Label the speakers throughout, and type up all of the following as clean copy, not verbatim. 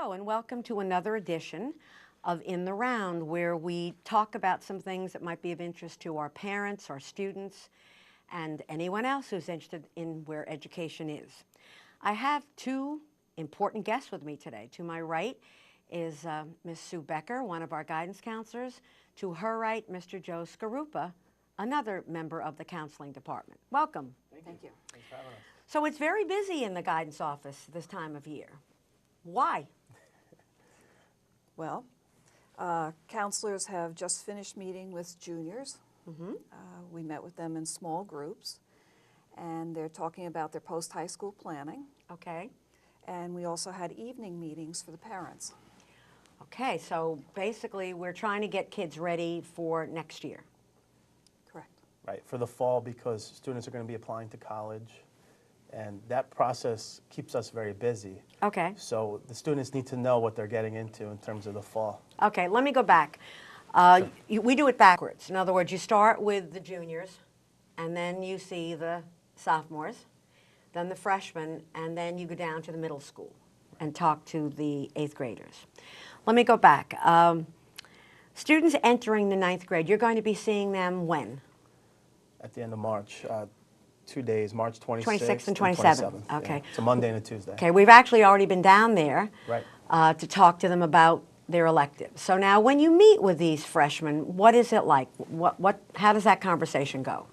Speaker 1: Hello and welcome to another edition of In the Round, where we talk about some things that might be of interest to our parents, our students, and anyone else who's interested in where education is. I have two important guests with me today. To my right is Ms. Sue Becker, one of our guidance counselors. To her right, Mr. Joe Scarupa, another member of the counseling department. Welcome.
Speaker 2: Thank you. Thanks for having us.
Speaker 1: So it's very busy in the guidance office this time of year. Why?
Speaker 3: Well, counselors have just finished meeting with juniors. We met with them in small groups, and they're talking about their post-high school planning.
Speaker 1: Okay.
Speaker 3: And we also had evening meetings for the parents.
Speaker 1: Okay, so basically we're trying to get kids ready for next year.
Speaker 3: Correct.
Speaker 2: Right, for the fall, because students are going to be applying to college, and that process keeps us very busy.
Speaker 1: Okay.
Speaker 2: So the students need to know what they're getting into in terms of the fall.
Speaker 1: Okay, let me go back. We do it backwards. In other words, you start with the juniors, and then you see the sophomores, then the freshmen, and then you go down to the middle school and talk to the 8th graders. Let me go back. Students entering the 9th grade, you're going to be seeing them when?
Speaker 2: At the end of March, 2 days, March 26th,
Speaker 1: 26th and 27th. Okay.
Speaker 2: Yeah. It's a Monday and a Tuesday.
Speaker 1: Okay, we've actually already been down there
Speaker 2: Right.
Speaker 1: to talk to them about their electives. So now when you meet with these freshmen, what is it like? How does that conversation go?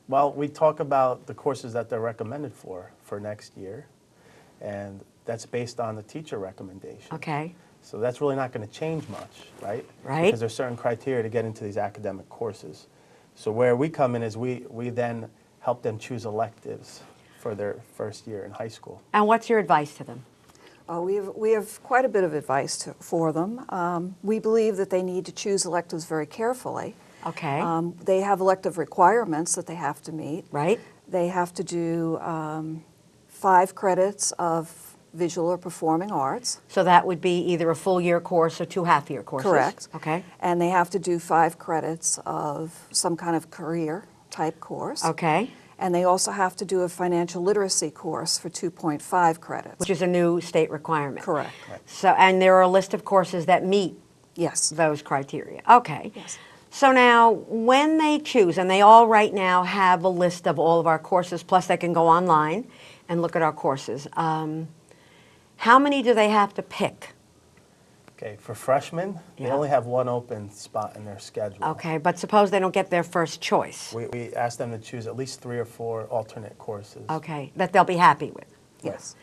Speaker 2: Well, we talk about the courses that they're recommended for next year, and that's based on the teacher recommendation.
Speaker 1: Okay.
Speaker 2: So that's really not going to change much, right?
Speaker 1: Right.
Speaker 2: Because there's certain criteria to get into these academic courses. So where we come in is we then help them choose electives for their first year in high school.
Speaker 1: And what's your advice to them?
Speaker 3: We have quite a bit of advice for them. We believe that they need to choose electives very carefully.
Speaker 1: Okay.
Speaker 3: They have elective requirements that they have to meet.
Speaker 1: Right.
Speaker 3: They have to do 5 credits of visual or performing arts.
Speaker 1: So that would be either a full year course or 2 half-year courses?
Speaker 3: Correct.
Speaker 1: Okay.
Speaker 3: And they have to do 5 credits of some kind of career type course.
Speaker 1: Okay.
Speaker 3: And they also have to do a financial literacy course for 2.5 credits.
Speaker 1: Which is a new state requirement.
Speaker 3: Correct.
Speaker 2: Right.
Speaker 1: So, and there are a list of courses that meet
Speaker 3: Yes.
Speaker 1: those criteria. Okay.
Speaker 3: Yes.
Speaker 1: So now, when they choose, and they all right now have a list of all of our courses, plus they can go online and look at our courses. How many do they have to pick?
Speaker 2: Okay, for freshmen, they
Speaker 1: Yeah.
Speaker 2: only have 1 open spot in their schedule.
Speaker 1: Okay, but suppose they don't get their first choice.
Speaker 2: We ask them to choose at least 3 or 4 alternate courses.
Speaker 1: Okay, that they'll be happy with.
Speaker 3: Yes.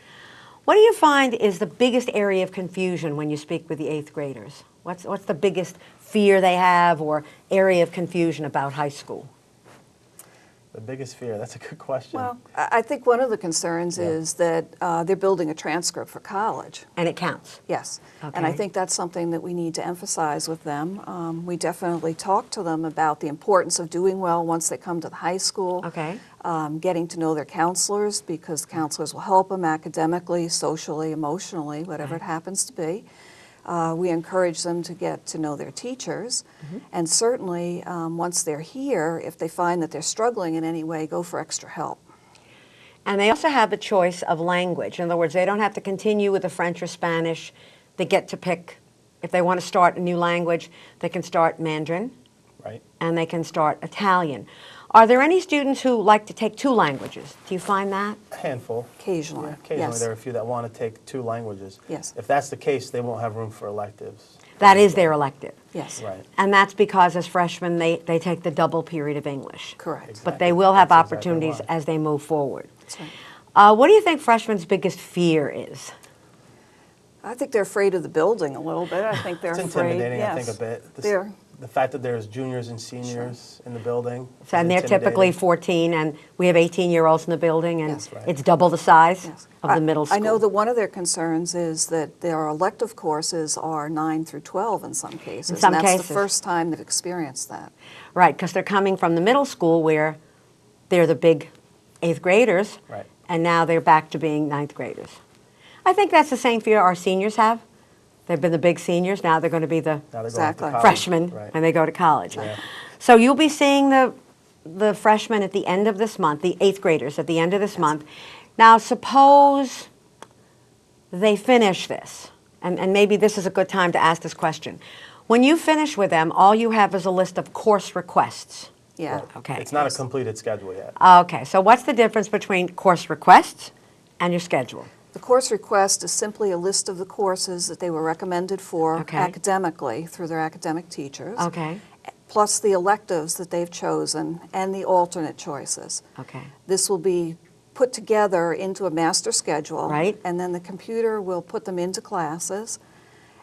Speaker 1: What do you find is the biggest area of confusion when you speak with the 8th graders? What's the biggest fear they have or area of confusion about high school?
Speaker 2: The biggest fear, that's a good question.
Speaker 3: Well, I think one of the concerns is that they're building a transcript for college.
Speaker 1: And it counts.
Speaker 3: Yes. And I
Speaker 1: Okay.
Speaker 3: think that's something that we need to emphasize with them. We definitely talk to them about the importance of doing well once they come to the high school.
Speaker 1: Okay.
Speaker 3: Getting to know their counselors, because counselors will help them academically, socially, emotionally, whatever it happens to be. We encourage them to get to know their teachers, and certainly once they're here, if they find that they're struggling in any way, go for extra help.
Speaker 1: And they also have a choice of language. In other words, they don't have to continue with the French or Spanish. They get to pick, if they want to start a new language, they can start Mandarin,
Speaker 2: Right.
Speaker 1: and they can start Italian. Are there any students who like to take 2 languages? Do you find that?
Speaker 2: A handful.
Speaker 3: Occasionally.
Speaker 2: Yeah, occasionally
Speaker 3: Yes.
Speaker 2: there are a few that want to take 2 languages.
Speaker 3: Yes.
Speaker 2: If that's the case, they won't have room for electives.
Speaker 1: That is their elective.
Speaker 3: Yes.
Speaker 2: Right.
Speaker 1: And that's because as freshmen, they take the double period of English.
Speaker 3: Correct.
Speaker 2: Exactly.
Speaker 1: But they will have
Speaker 2: That's exactly
Speaker 1: opportunities
Speaker 2: why.
Speaker 1: as they move forward.
Speaker 3: That's right.
Speaker 1: What do you think freshmen's biggest fear is?
Speaker 3: I think they're afraid of the building a little bit. I think they're
Speaker 2: It's
Speaker 3: afraid.
Speaker 2: intimidating, I
Speaker 3: yes.
Speaker 2: think, a bit.
Speaker 3: They're,
Speaker 2: The fact that there's juniors and seniors in the building. is
Speaker 1: And they're typically
Speaker 2: intimidating.
Speaker 1: 14, and we have 18-year-olds in the building, and
Speaker 3: Yes.
Speaker 2: Right.
Speaker 1: it's double the size
Speaker 3: yes.
Speaker 1: of the middle school.
Speaker 3: I know that one of their concerns is that their elective courses are 9 through 12 in some cases.
Speaker 1: some
Speaker 3: and that's
Speaker 1: cases.
Speaker 3: the first time they've experienced that.
Speaker 1: Right, because they're coming from the middle school where they're the big 8th graders,
Speaker 2: Right.
Speaker 1: and now they're back to being 9th graders. I think that's the same fear our seniors have. They've been the big seniors, now they're going to be the
Speaker 2: Now they're going
Speaker 3: Exactly.
Speaker 2: to college.
Speaker 1: freshmen
Speaker 2: Right.
Speaker 1: when they go to college.
Speaker 2: Yeah.
Speaker 1: So you'll be seeing the freshmen at the end of this month, the 8th graders at the end of this month. Now suppose they finish this. and maybe this is a good time to ask this question. When you finish with them, all you have is a list of course requests.
Speaker 3: Yeah.
Speaker 1: Okay.
Speaker 2: It's not a completed schedule yet.
Speaker 1: Okay, so what's the difference between course requests and your schedule?
Speaker 3: The course request is simply a list of the courses that they were recommended for
Speaker 1: Okay.
Speaker 3: academically through their academic teachers.
Speaker 1: Okay,
Speaker 3: Plus the electives that they've chosen and the alternate choices.
Speaker 1: okay.
Speaker 3: This will be put together into a master schedule.
Speaker 1: Right.
Speaker 3: And then the computer will put them into classes.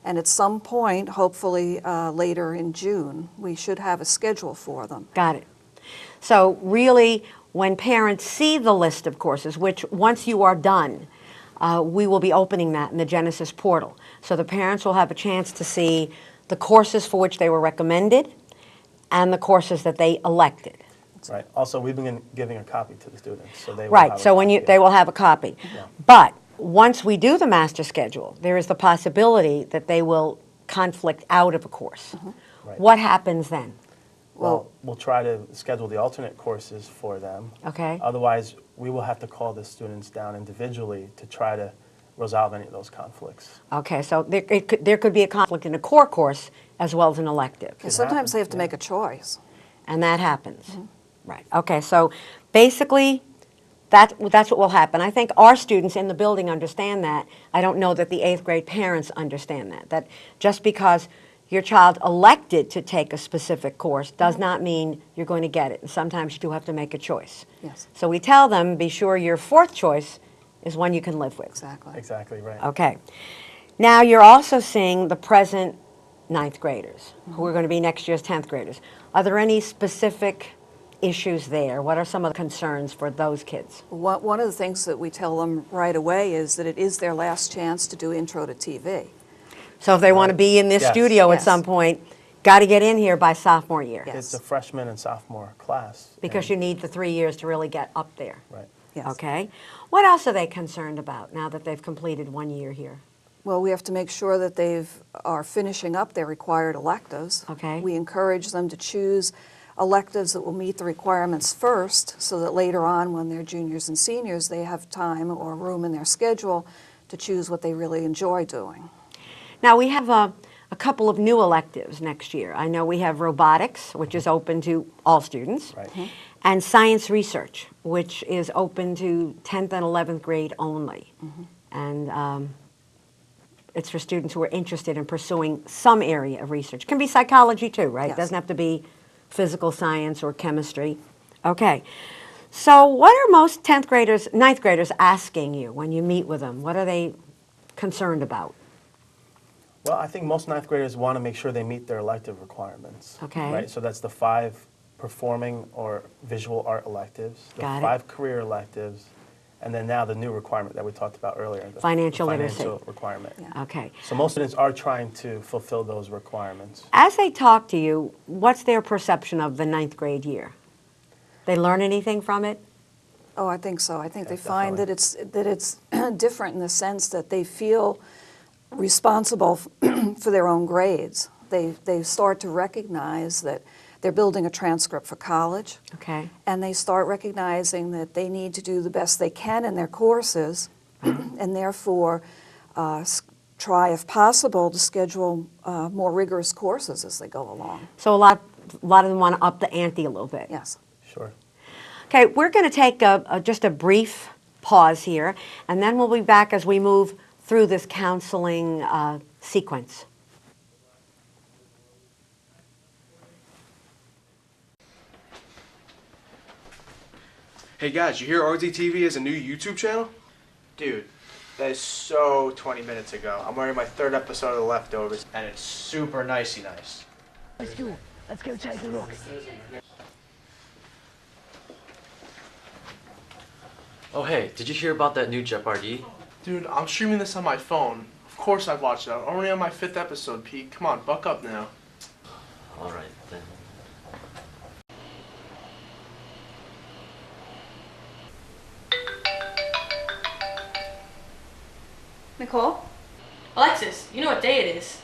Speaker 3: And at some point, hopefully later in June, we should have a schedule for them.
Speaker 1: Got it. So really, when parents see the list of courses, which once you are done, we will be opening that in the Genesis portal. So the parents will have a chance to see the courses for which they were recommended and the courses that they elected.
Speaker 2: Right. Also, we've been giving a copy to the students, so they will
Speaker 1: Right,
Speaker 2: have a
Speaker 1: so when
Speaker 2: copy.
Speaker 1: they will have a copy.
Speaker 2: Yeah.
Speaker 1: But once we do the master schedule, there is the possibility that they will conflict out of a course.
Speaker 2: Right.
Speaker 1: What happens then?
Speaker 2: Well, we'll try to schedule the alternate courses for them.
Speaker 1: Okay.
Speaker 2: Otherwise, we will have to call the students down individually to try to resolve any of those conflicts.
Speaker 1: Okay, so there could be a conflict in a core course as well as an elective,
Speaker 3: And sometimes
Speaker 2: happen,
Speaker 3: they have to
Speaker 2: yeah.
Speaker 3: make a choice.
Speaker 1: and that happens. Right, okay, so basically, that's what will happen. I think our students in the building understand that. I don't know that the 8th grade parents understand that just because your child elected to take a specific course does not mean you're going to get it. And sometimes you do have to make a choice.
Speaker 3: Yes,
Speaker 1: So we tell them, be sure your 4th choice is one you can live with.
Speaker 3: exactly.
Speaker 2: Exactly, right.
Speaker 1: Okay. Now you're also seeing the present 9th graders, who are going to be next year's 10th graders. Are there any specific issues there? What are some of the concerns for those kids?
Speaker 3: One of the things that we tell them right away is that it is their last chance to do Intro to TV.
Speaker 1: So if they want to be in this
Speaker 2: Yes.
Speaker 1: studio at
Speaker 3: Yes.
Speaker 1: some point, got to get in here by sophomore year.
Speaker 3: Yes.
Speaker 2: It's a freshman and sophomore class.
Speaker 1: Because you need the 3 years to really get up there.
Speaker 2: Right.
Speaker 3: Yes.
Speaker 1: Okay. What else are they concerned about now that they've completed 1 year here?
Speaker 3: Well, we have to make sure that they are finishing up their required electives.
Speaker 1: Okay.
Speaker 3: We encourage them to choose electives that will meet the requirements first, so that later on, when they're juniors and seniors, they have time or room in their schedule to choose what they really enjoy doing.
Speaker 1: Now, we have a couple of new electives next year. I know we have robotics, which is open to all students,
Speaker 2: Right.
Speaker 1: and science research, which is open to 10th and 11th grade only. And it's for students who are interested in pursuing some area of research. It can be psychology too, right? It
Speaker 3: Yes.
Speaker 1: doesn't have to be physical science or chemistry. Okay. So what are most 10th graders, 9th graders asking you when you meet with them? What are they concerned about?
Speaker 2: Well, I think most 9th graders want to make sure they meet their elective requirements.
Speaker 1: Okay.
Speaker 2: Right, so that's the 5 performing or visual art electives, the
Speaker 1: Got it.
Speaker 2: 5 career electives, and then now the new requirement that we talked about earlier, the
Speaker 1: Financial literacy.
Speaker 2: financial requirement.
Speaker 3: Yeah.
Speaker 1: Okay.
Speaker 2: So most students are trying to fulfill those requirements.
Speaker 1: As they talk to you, what's their perception of the 9th grade year? They learn anything from it?
Speaker 3: Oh, I think so. I think they
Speaker 2: Yes,
Speaker 3: find that it's different in the sense that they feel responsible for their own grades. They start to recognize that they're building a transcript for college,
Speaker 1: Okay.
Speaker 3: and they start recognizing that they need to do the best they can in their courses, and therefore try, if possible, to schedule more rigorous courses as they go along.
Speaker 1: So a lot of them want to up the ante a little bit.
Speaker 3: Yes.
Speaker 2: Sure.
Speaker 1: Okay, we're going to take just a brief pause here, and then we'll be back as we move through this counseling sequence.
Speaker 4: Hey guys, you hear RZTV has a new YouTube channel?
Speaker 5: Dude, that is so 20 minutes ago. I'm wearing my 3rd episode of The Leftovers, and it's super nicey nice.
Speaker 6: Let's go. Let's go take a look.
Speaker 7: Oh hey, did you hear about that new Jeopardy?
Speaker 4: Dude, I'm streaming this on my phone. Of course I've watched it. I'm already on my 5th episode, Pete. Come on, buck up now.
Speaker 7: Alright then.
Speaker 8: Nicole?
Speaker 9: Alexis, you know what day it is.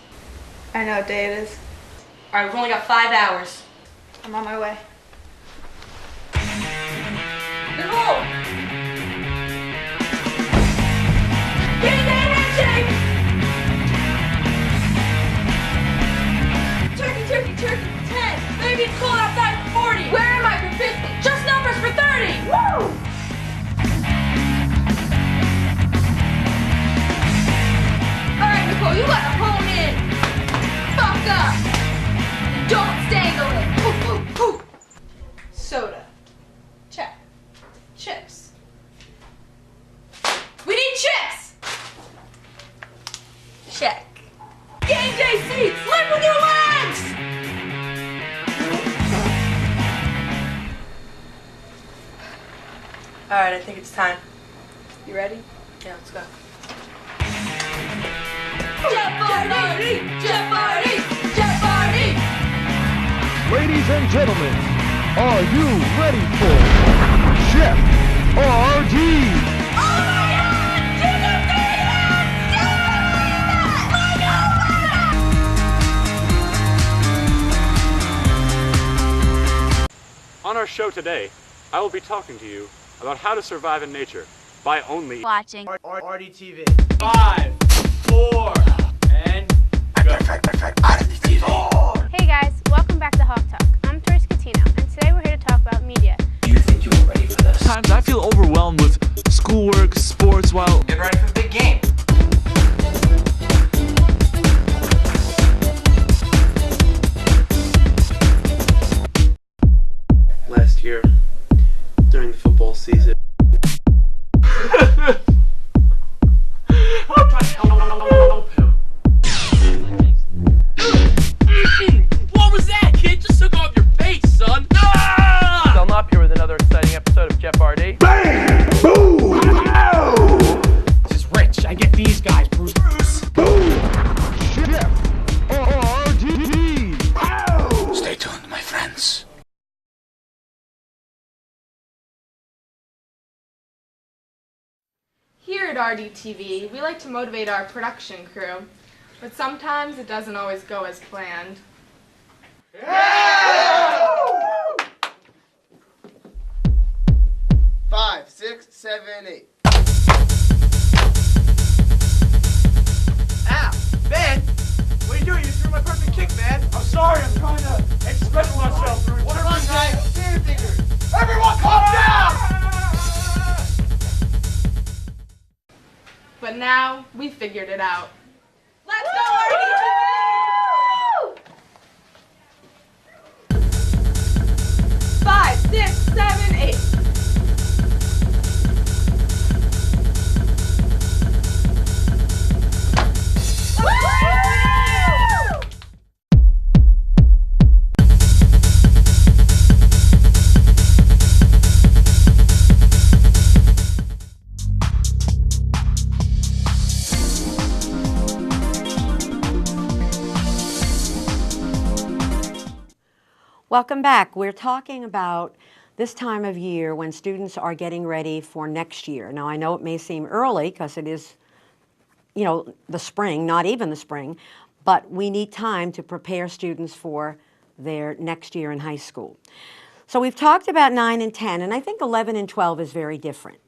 Speaker 8: I know what day it is.
Speaker 9: Alright, we've only got 5 hours.
Speaker 8: I'm on my way.
Speaker 9: Nicole! Get in there, handshake! Check. Game day seats! Live with your legs! Alright, I think it's time. You ready? Yeah, let's go. Jeopardy! Jeopardy! Jeopardy!
Speaker 10: Ladies and gentlemen, are you ready for Jeopardy?
Speaker 11: On our show today, I will be talking to you about how to survive in nature by only
Speaker 9: Watching
Speaker 5: RDTV.
Speaker 11: 5, 4, and go.
Speaker 8: Hey guys, welcome back to Hawk Talk. I'm Tori Scatino, and today we're here to talk about media.
Speaker 7: Do you think you are ready for this?
Speaker 12: Sometimes I feel overwhelmed with schoolwork, sports, while
Speaker 5: Get ready for the big game.
Speaker 4: Last year, during the football season.
Speaker 11: I'm trying to help him. What was that, kid? Just took off your face, son. Ah!
Speaker 4: I'm up here with another exciting episode of Jeopardy.
Speaker 10: Bang! Boom! Ow!
Speaker 11: This is rich. I get these guys, Bruce.
Speaker 10: Boom! Jeopardy! Ow!
Speaker 7: Stay tuned, my friends.
Speaker 8: Here at RDTV, we like to motivate our production crew, but sometimes it doesn't always go as planned.
Speaker 5: 5, 6, 7, 8. Ow! Ben! What are you doing? You threw my perfect kick, man!
Speaker 11: I'm sorry. I'm trying to express myself.
Speaker 5: What are these guys? Cheer fingers! Everyone calm down!
Speaker 8: But now, we figured it out.
Speaker 9: Let's go, RDTV!
Speaker 8: 5, 6, 7, 8.
Speaker 1: Welcome back. We're talking about this time of year when students are getting ready for next year. Now, I know it may seem early because it is, the spring, not even the spring, but we need time to prepare students for their next year in high school. So we've talked about 9 and 10, and I think 11 and 12 is very different.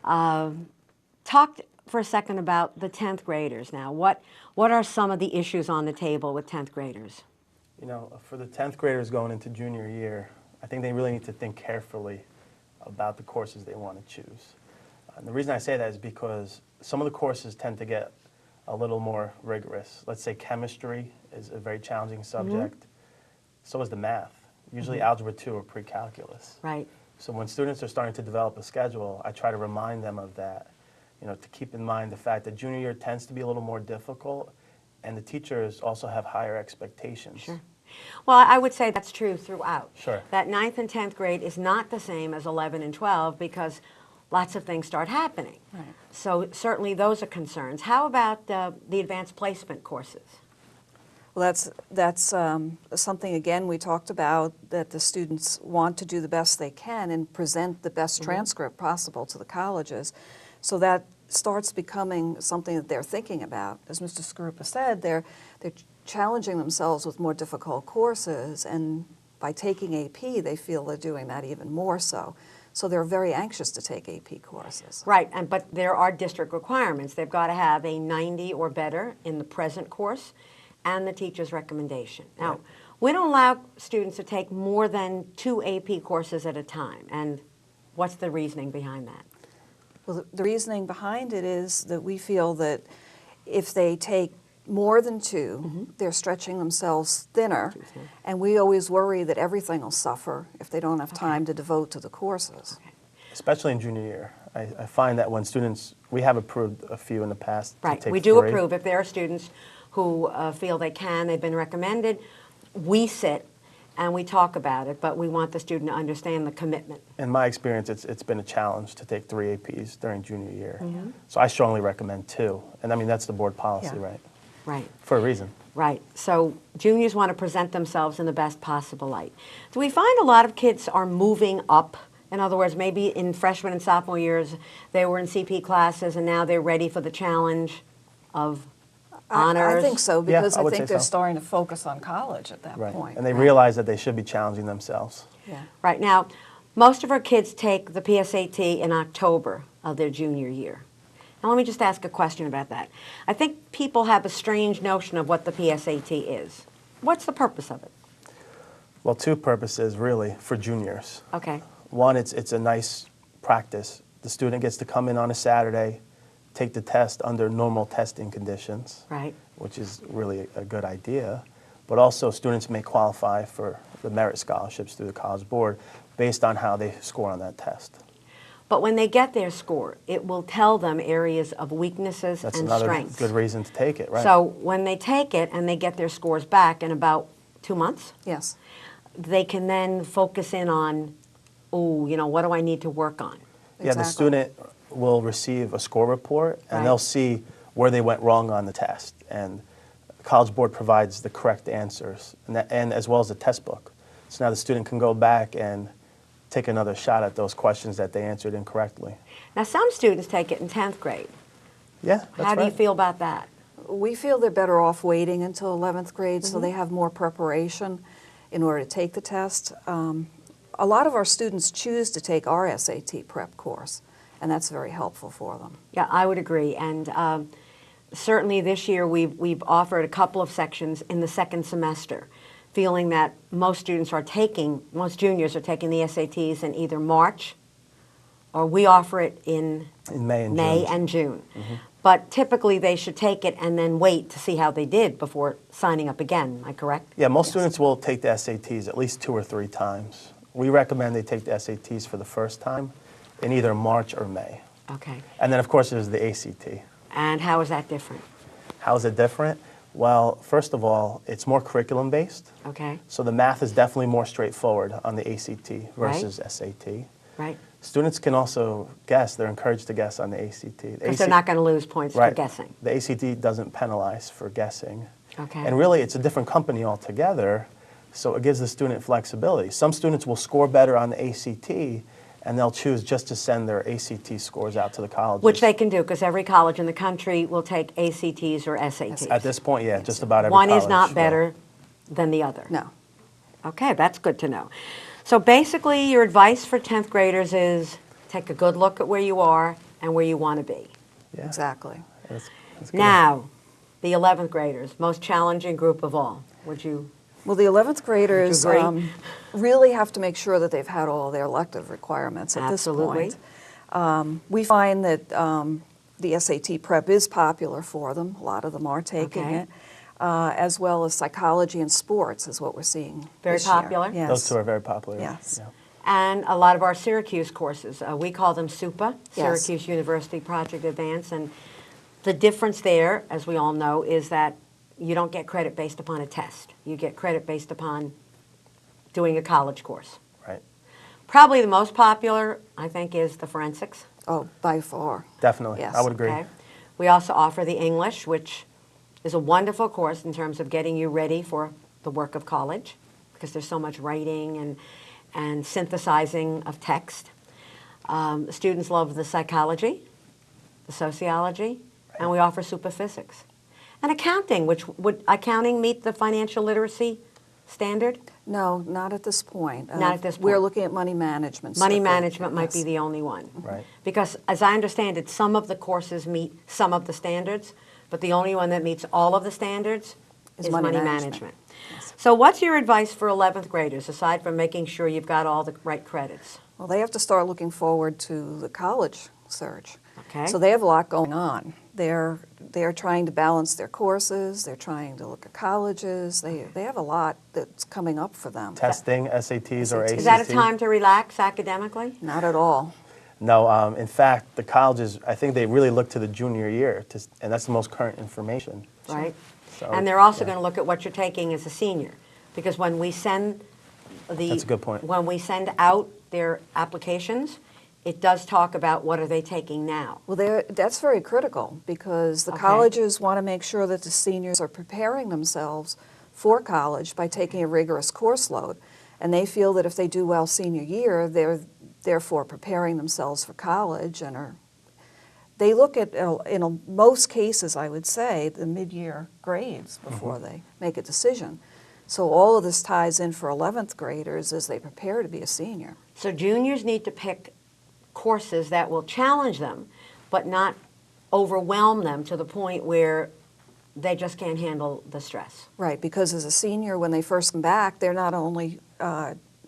Speaker 1: Talk for a second about the 10th graders now. What are some of the issues on the table with 10th graders?
Speaker 2: For the 10th graders going into junior year, I think they really need to think carefully about the courses they want to choose. And the reason I say that is because some of the courses tend to get a little more rigorous. Let's say chemistry is a very challenging subject. So is the math. Usually Algebra 2 or pre-calculus.
Speaker 1: Right.
Speaker 2: So when students are starting to develop a schedule, I try to remind them of that, to keep in mind the fact that junior year tends to be a little more difficult, and the teachers also have higher expectations.
Speaker 1: Sure. Well, I would say that's true throughout.
Speaker 2: Sure.
Speaker 1: That 9th and 10th grade is not the same as 11 and 12 because lots of things start happening.
Speaker 3: Right.
Speaker 1: So certainly those are concerns. How about the advanced placement courses?
Speaker 3: Well, that's something, again, we talked about, that the students want to do the best they can and present the best transcript possible to the colleges. So that starts becoming something that they're thinking about. As Mr. Skarupa said, they're challenging themselves with more difficult courses, and by taking AP, they feel they're doing that even more so. So they're very anxious to take AP courses.
Speaker 1: Right, but there are district requirements. They've got to have a 90 or better in the present course and the teacher's recommendation. Now,
Speaker 2: Right.
Speaker 1: we don't allow students to take more than 2 AP courses at a time, and what's the reasoning behind that?
Speaker 3: Well, the reasoning behind it is that we feel that if they take more than 2, they're stretching themselves thinner, and we always worry that everything will suffer if they don't have time to devote to the courses.
Speaker 2: Especially in junior year. I find that when students, we have approved a few in the past to
Speaker 1: Right,
Speaker 2: take
Speaker 1: we do
Speaker 2: 3.
Speaker 1: approve. If there are students who feel they can, they've been recommended, we sit and we talk about it, but we want the student to understand the commitment.
Speaker 2: In my experience, it's been a challenge to take 3 APs during junior year. So I strongly recommend 2. And I mean, that's the board policy, right?
Speaker 1: Right.
Speaker 2: For a reason.
Speaker 1: Right. So juniors want to present themselves in the best possible light. Do we find a lot of kids are moving up? In other words, maybe in freshman and sophomore years, they were in CP classes and now they're ready for the challenge of honors?
Speaker 3: I think so, because
Speaker 2: I
Speaker 3: I
Speaker 2: would
Speaker 3: think
Speaker 2: say
Speaker 3: they're
Speaker 2: so.
Speaker 3: starting to focus on college at that
Speaker 2: Right.
Speaker 3: point.
Speaker 2: And they realize that they should be challenging themselves.
Speaker 3: Yeah.
Speaker 1: Right. Now, most of our kids take the PSAT in October of their junior year. Now, let me just ask a question about that. I think people have a strange notion of what the PSAT is. What's the purpose of it?
Speaker 2: Well, 2 purposes, really, for juniors.
Speaker 1: Okay.
Speaker 2: One, it's a nice practice. The student gets to come in on a Saturday, take the test under normal testing conditions,
Speaker 1: Right.
Speaker 2: which is really a good idea. But also, students may qualify for the merit scholarships through the College Board based on how they score on that test.
Speaker 1: But when they get their score, it will tell them areas of weaknesses
Speaker 2: That's
Speaker 1: and
Speaker 2: another
Speaker 1: strengths.
Speaker 2: good reason to take it, right?
Speaker 1: So when they take it and they get their scores back in about 2 months,
Speaker 3: Yes.
Speaker 1: they can then focus in on, oh, you know, what do I need to work on?
Speaker 2: Yeah, the student will receive a score report, and
Speaker 1: Right.
Speaker 2: they'll see where they went wrong on the test. And the College Board provides the correct answers, and as well as the test book. So now the student can go back and take another shot at those questions that they answered incorrectly.
Speaker 1: Now, some students take it in 10th grade.
Speaker 2: Yeah, that's
Speaker 1: How do you
Speaker 2: right.
Speaker 1: feel about that?
Speaker 3: We feel they're better off waiting until 11th grade
Speaker 1: Mm-hmm.
Speaker 3: so they have more preparation in order to take the test. A lot of our students choose to take our SAT prep course, and that's very helpful for them.
Speaker 1: Yeah, I would agree. And certainly this year we've offered a couple of sections in the second semester, feeling that most juniors are taking the SATs in either March, or we offer it in
Speaker 2: May and
Speaker 1: May
Speaker 2: June.
Speaker 1: and June. But typically they should take it and then wait to see how they did before signing up again. Am I correct?
Speaker 2: Yeah, most students will take the SATs at least 2 or 3 times. We recommend they take the SATs for the first time in either March or May.
Speaker 1: Okay.
Speaker 2: And then, of course, there's the ACT.
Speaker 1: And how is that different?
Speaker 2: How is it different? Well, first of all, it's more curriculum-based.
Speaker 1: Okay.
Speaker 2: So the math is definitely more straightforward on the ACT
Speaker 1: Right.
Speaker 2: versus SAT.
Speaker 1: Right?
Speaker 2: Students can also guess. They're encouraged to guess on the ACT.
Speaker 1: Because they're not going to lose points
Speaker 2: Right.
Speaker 1: for guessing.
Speaker 2: The ACT doesn't penalize for guessing.
Speaker 1: Okay.
Speaker 2: And really, it's a different company altogether, so it gives the student flexibility. Some students will score better on the ACT, and they'll choose just to send their ACT scores out to the colleges.
Speaker 1: Which they can do, because every college in the country will take ACTs or SATs.
Speaker 2: At this point, yeah, just about every
Speaker 1: One
Speaker 2: college
Speaker 1: is not
Speaker 2: will.
Speaker 1: better than the other.
Speaker 3: No.
Speaker 1: Okay, that's good to know. So basically, your advice for 10th graders is take a good look at where you are and where you want to be.
Speaker 2: Yeah.
Speaker 3: Exactly.
Speaker 2: That's good.
Speaker 1: Now, the 11th graders, most challenging group of all. Would you?
Speaker 3: Well, the 11th graders
Speaker 1: agree?
Speaker 3: really have to make sure that they've had all their elective requirements at
Speaker 1: Absolutely.
Speaker 3: this point. We find that the SAT prep is popular for them. A lot of them are taking
Speaker 1: Okay.
Speaker 3: it, as well as psychology and sports is what we're seeing
Speaker 1: Very
Speaker 3: this year.
Speaker 1: popular?
Speaker 3: Yes.
Speaker 2: Those 2 are very popular.
Speaker 3: Yes.
Speaker 2: Yeah.
Speaker 1: And a lot of our Syracuse courses, we call them SUPA,
Speaker 3: Yes.
Speaker 1: Syracuse University Project Advance. And the difference there, as we all know, is that you don't get credit based upon a test. You get credit based upon doing a college course.
Speaker 2: Right.
Speaker 1: Probably the most popular, I think, is the forensics.
Speaker 3: Oh, by far.
Speaker 2: Definitely.
Speaker 3: Yes.
Speaker 2: I would agree.
Speaker 1: Okay. We also offer the English, which is a wonderful course in terms of getting you ready for the work of college, because there's so much writing and synthesizing of text. Students love the psychology, the sociology, and we offer superphysics. And accounting, would accounting meet the financial literacy standard?
Speaker 3: No, not at this point.
Speaker 1: Not at this
Speaker 3: We're
Speaker 1: point.
Speaker 3: looking at money management.
Speaker 1: Money
Speaker 3: strictly.
Speaker 1: management might be
Speaker 3: Yes.
Speaker 1: the only one.
Speaker 2: Right.
Speaker 1: Because as I understand it, some of the courses meet some of the standards, but the only one that meets all of the standards is money management. So what's your advice for 11th graders, aside from making sure you've got all the right credits?
Speaker 3: Well, they have to start looking forward to the college search.
Speaker 1: Okay.
Speaker 3: So they have a lot going on. They're trying to balance their courses. They're trying to look at colleges. They have a lot that's coming up for them.
Speaker 2: Testing, SATs or ACTs.
Speaker 1: Is that a time to relax academically?
Speaker 3: Not at all.
Speaker 2: No, in fact, the colleges, I think they really look to the junior year, and that's the most current information.
Speaker 1: Right?
Speaker 2: So,
Speaker 1: And they're also
Speaker 2: yeah.
Speaker 1: going to look at what you're taking as a senior, because when we send
Speaker 2: That's a good point.
Speaker 1: when we send out their applications, it does talk about what are they taking now.
Speaker 3: Well, that's very critical because the
Speaker 1: Okay.
Speaker 3: colleges want to make sure that the seniors are preparing themselves for college by taking a rigorous course load. And they feel that if they do well senior year, they're therefore preparing themselves for college and they look at, in most cases, I would say, the mid-year grades before they make a decision. So all of this ties in for 11th graders as they prepare to be a senior.
Speaker 1: So juniors need to pick courses that will challenge them, but not overwhelm them to the point where they just can't handle the stress.
Speaker 3: Right, because as a senior, when they first come back, they're not only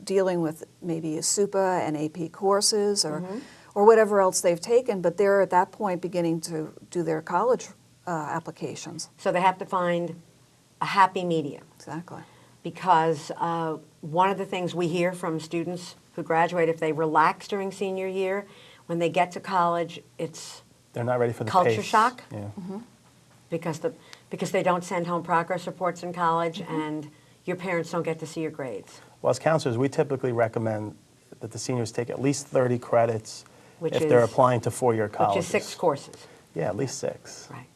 Speaker 3: dealing with maybe a SUPA and AP courses or whatever else they've taken, but they're at that point beginning to do their college applications.
Speaker 1: So they have to find a happy medium.
Speaker 3: Exactly.
Speaker 1: Because one of the things we hear from students who graduate, if they relax during senior year, when they get to college, it's
Speaker 2: They're not ready for the
Speaker 1: culture
Speaker 2: pace.
Speaker 1: shock.
Speaker 2: Yeah.
Speaker 1: Because they don't send home progress reports in college and your parents don't get to see your grades.
Speaker 2: Well, as counselors, we typically recommend that the seniors take at least 30 credits
Speaker 1: Which
Speaker 2: if they're
Speaker 1: is-
Speaker 2: applying to four-year colleges.
Speaker 1: Which is 6 courses.
Speaker 2: Yeah, at least 6.
Speaker 1: Right.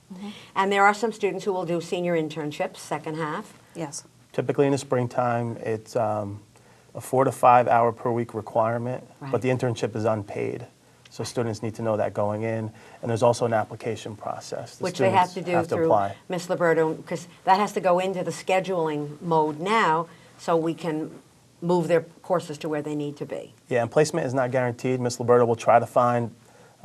Speaker 1: And there are some students who will do senior internships, second half.
Speaker 3: Yes.
Speaker 2: Typically in the springtime, it's a 4 to 5 hour per week requirement,
Speaker 1: Right.
Speaker 2: but the internship is unpaid. So students need to know that going in. And there's also an application process. The
Speaker 1: Which they have to
Speaker 2: students
Speaker 1: do through
Speaker 2: apply.
Speaker 1: Ms. Liberto, because that has to go into the scheduling mode now, so we can move their courses to where they need to be.
Speaker 2: Yeah, and placement is not guaranteed. Ms. Liberto will try to find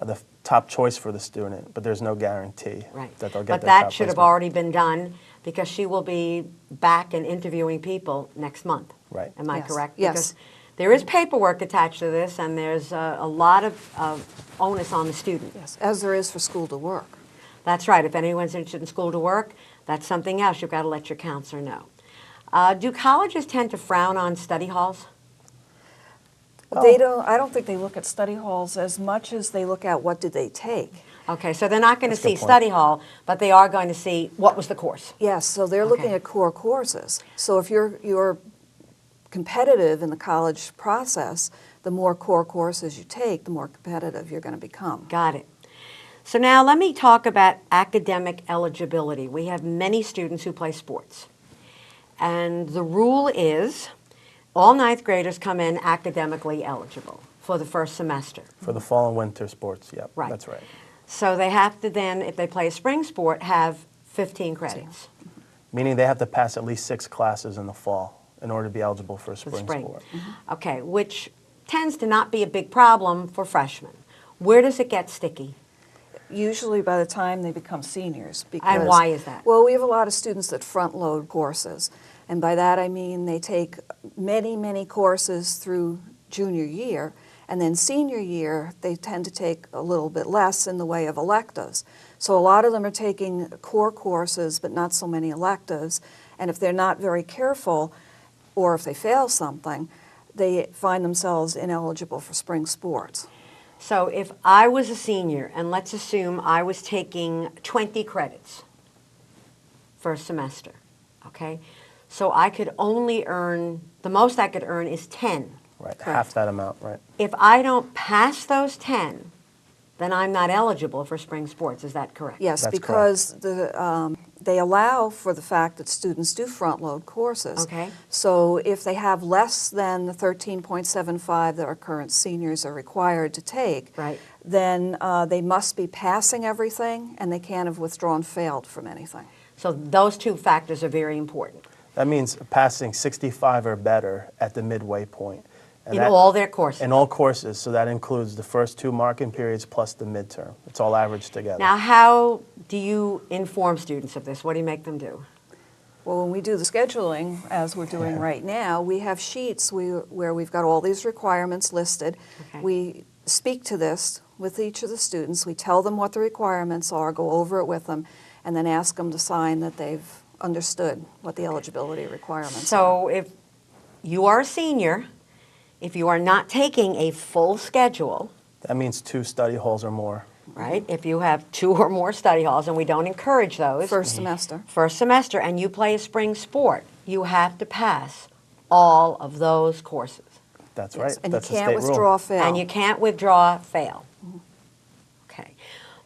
Speaker 2: the top choice for the student, but there's no guarantee
Speaker 1: Right.
Speaker 2: that they'll get
Speaker 1: But
Speaker 2: their
Speaker 1: that
Speaker 2: top
Speaker 1: should have
Speaker 2: placement.
Speaker 1: already been done, because she will be back and interviewing people next month.
Speaker 2: Right.
Speaker 1: Am I
Speaker 3: Yes.
Speaker 1: correct?
Speaker 3: Yes.
Speaker 1: Because there is paperwork attached to this, and there's a lot of onus on the student.
Speaker 3: Yes, as there is for school to work.
Speaker 1: That's right. If anyone's interested in school to work, that's something else you've got to let your counselor know. Do colleges tend to frown on study halls?
Speaker 3: They don't. I don't think they look at study halls as much as they look at what did they take.
Speaker 1: Okay, so they're not going to
Speaker 2: That's a
Speaker 1: see
Speaker 2: good point.
Speaker 1: study hall, but they are going to see what was the course.
Speaker 3: Yes, so they're looking
Speaker 1: Okay.
Speaker 3: at core courses. So if you're competitive in the college process, the more core courses you take, the more competitive you're going to become.
Speaker 1: Got it. So now let me talk about academic eligibility. We have many students who play sports. And the rule is all ninth graders come in academically eligible for the first semester.
Speaker 2: For the fall and winter sports, yep,
Speaker 1: Right.
Speaker 2: that's right.
Speaker 1: So they have to then, if they play a spring sport, have 15 credits.
Speaker 2: Meaning they have to pass at least 6 classes in the fall in order to be eligible for a
Speaker 1: For the
Speaker 2: spring
Speaker 1: spring.
Speaker 2: sport.
Speaker 1: Okay, which tends to not be a big problem for freshmen. Where does it get sticky?
Speaker 3: Usually by the time they become seniors. Because,
Speaker 1: And why is that?
Speaker 3: Well, we have a lot of students that front load courses. And by that I mean they take many, many courses through junior year. And then senior year, they tend to take a little bit less in the way of electives. So a lot of them are taking core courses, but not so many electives. And if they're not very careful, or if they fail something, they find themselves ineligible for spring sports.
Speaker 1: So if I was a senior, and let's assume I was taking 20 credits first semester, okay? So I could only earn, the most I could earn is 10.
Speaker 2: Right, half that amount, right.
Speaker 1: If I don't pass those 10, then I'm not eligible for spring sports. Is that correct?
Speaker 3: Yes,
Speaker 2: That's
Speaker 3: because they allow for the fact that students do front load courses.
Speaker 1: Okay.
Speaker 3: So if they have less than the 13.75 that our current seniors are required to take,
Speaker 1: Right.
Speaker 3: then they must be passing everything and they can't have withdrawn failed from anything.
Speaker 1: So those two factors are very important
Speaker 2: That means passing 65 or better at the midway point. And
Speaker 1: in
Speaker 2: that-
Speaker 1: all their courses.
Speaker 2: In all courses, so that includes the first 2 marking periods plus the midterm. It's all averaged together.
Speaker 1: Now, how do you inform students of this? What do you make them do?
Speaker 3: Well, when we do the scheduling, as we're doing right now, we have sheets where we've got all these requirements listed.
Speaker 1: Okay.
Speaker 3: We speak to this with each of the students. We tell them what the requirements are, go over it with them, and then ask them to sign that they've understood what the eligibility requirements are.
Speaker 1: So if you are a senior, if you are not taking a full schedule,
Speaker 2: That means 2 study halls or more.
Speaker 1: right? If you have 2 or more study halls, and we don't encourage those.
Speaker 3: First semester.
Speaker 1: First semester, and you play a spring sport, you have to pass all of those courses.
Speaker 2: That's
Speaker 3: Yes,
Speaker 2: right.
Speaker 3: and
Speaker 2: That's
Speaker 3: you
Speaker 2: a
Speaker 3: can't
Speaker 2: state
Speaker 3: withdraw,
Speaker 2: rule.
Speaker 3: fail.
Speaker 1: And you can't withdraw, fail. Okay.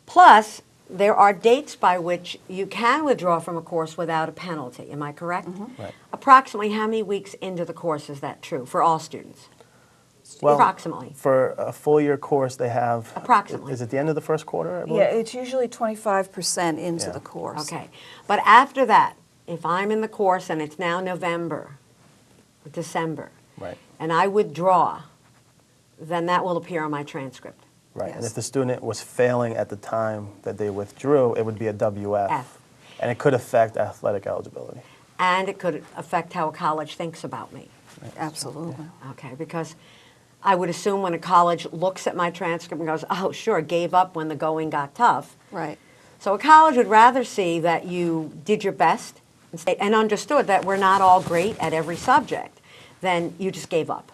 Speaker 1: Plus, there are dates by which you can withdraw from a course without a penalty. Am I correct?
Speaker 2: Right.
Speaker 1: Approximately how many weeks into the course is that true for all students?
Speaker 2: Well,
Speaker 1: Approximately.
Speaker 2: For a full year course, they have.
Speaker 1: Approximately.
Speaker 2: Is it the end of the first quarter? I believe?
Speaker 3: Yeah, it's usually 25% into
Speaker 2: Yeah.
Speaker 3: the course.
Speaker 1: Okay. But after that, if I'm in the course and it's now November, December,
Speaker 2: Right.
Speaker 1: and I withdraw, then that will appear on my transcript.
Speaker 2: Right. And
Speaker 3: Yes.
Speaker 2: if the student was failing at the time that they withdrew, it would be a WF.
Speaker 1: F.
Speaker 2: And it could affect athletic eligibility.
Speaker 1: And it could affect how a college thinks about me.
Speaker 3: Absolutely.
Speaker 1: Okay, because I would assume when a college looks at my transcript and goes, oh, sure, gave up when the going got tough.
Speaker 3: Right.
Speaker 1: So a college would rather see that you did your best and understood that we're not all great at every subject than you just gave up.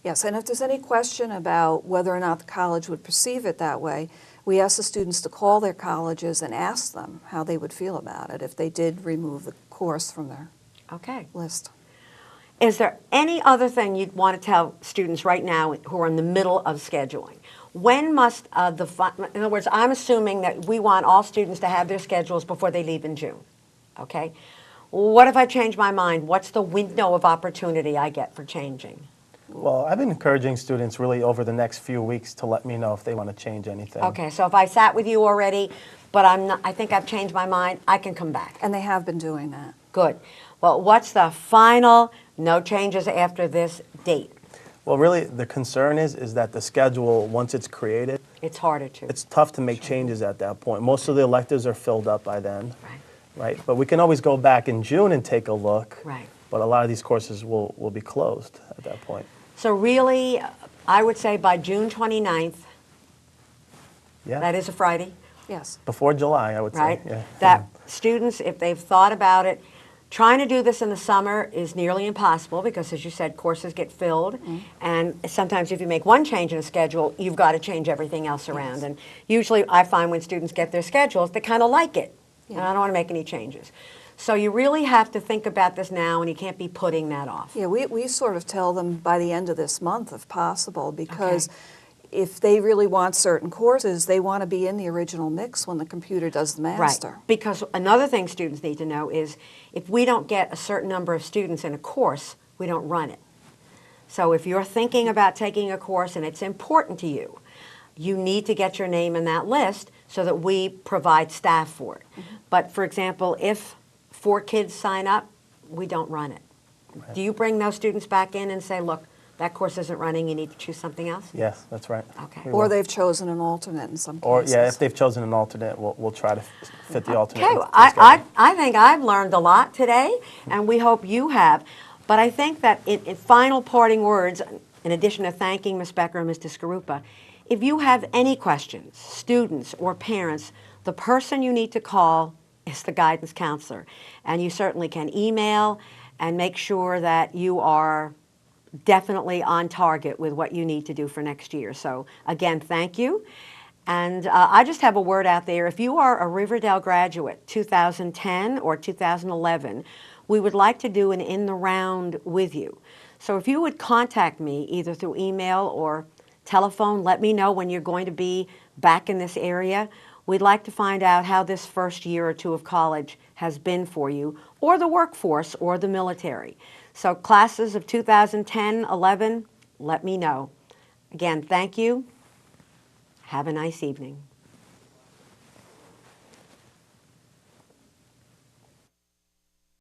Speaker 3: Yes, and if there's any question about whether or not the college would perceive it that way, we ask the students to call their colleges and ask them how they would feel about it if they did remove the course from their
Speaker 1: Okay.
Speaker 3: list.
Speaker 1: Is there any other thing you'd want to tell students right now who are in the middle of scheduling? When must in other words, I'm assuming that we want all students to have their schedules before they leave in June, okay? What if I change my mind? What's the window of opportunity I get for changing?
Speaker 2: Well, I've been encouraging students really over the next few weeks to let me know if they want to change anything.
Speaker 1: Okay, so if I sat with you already, but I think I've changed my mind, I can come back.
Speaker 3: And they have been doing that.
Speaker 1: Good. Well, what's the final no changes after this date?
Speaker 2: Well, really, the concern is that the schedule, once it's created,
Speaker 1: It's harder to.
Speaker 2: it's tough to make changes at that point. Most of the electives are filled up by then,
Speaker 1: Right.
Speaker 2: right? But we can always go back in June and take a look.
Speaker 1: Right.
Speaker 2: But a lot of these courses will be closed at that point.
Speaker 1: So really, I would say by June 29th,
Speaker 2: Yeah.
Speaker 1: that is a Friday,
Speaker 3: Yes.
Speaker 2: Before July, I would
Speaker 1: right?
Speaker 2: say. Yeah.
Speaker 1: That students, if they've thought about it, trying to do this in the summer is nearly impossible because, as you said, courses get filled. And sometimes if you make one change in a schedule, you've got to change everything else around. And usually I find when students get their schedules, they kind of like it. And I don't want to make any changes. So you really have to think about this now, and you can't be putting that off.
Speaker 3: Yeah, we sort of tell them by the end of this month if possible, because if they really want certain courses, they want to be in the original mix when the computer does the master.
Speaker 1: Right. Because another thing students need to know is if we don't get a certain number of students in a course, we don't run it. So if you're thinking about taking a course and it's important to you, you need to get your name in that list so that we provide staff for it. But for example, if 4 kids sign up, we don't run it.
Speaker 2: Right.
Speaker 1: Do you bring those students back in and say, look, that course isn't running, you need to choose something else?
Speaker 2: Yes, that's right.
Speaker 1: Okay.
Speaker 2: We
Speaker 3: Or
Speaker 2: will.
Speaker 3: they've chosen an alternate in some
Speaker 2: Or,
Speaker 3: cases.
Speaker 2: yeah, if they've chosen an alternate, we'll try to fit the alternate.
Speaker 1: Okay,
Speaker 2: into the
Speaker 1: I
Speaker 2: schedule.
Speaker 1: think I've learned a lot today, and we hope you have. But I think that in final parting words, in addition to thanking Ms. Becker and Mr. Skarupa, if you have any questions, students or parents, the person you need to call is the guidance counselor. And you certainly can email and make sure that you are definitely on target with what you need to do for next year. So again, thank you. And I just have a word out there. If you are a Riverdale graduate, 2010 or 2011, we would like to do an in the round with you. So if you would contact me either through email or telephone, let me know when you're going to be back in this area. We'd like to find out how this first year or two of college has been for you, or the workforce, or the military. So classes of 2010, 11, let me know. Again, thank you. Have a nice evening.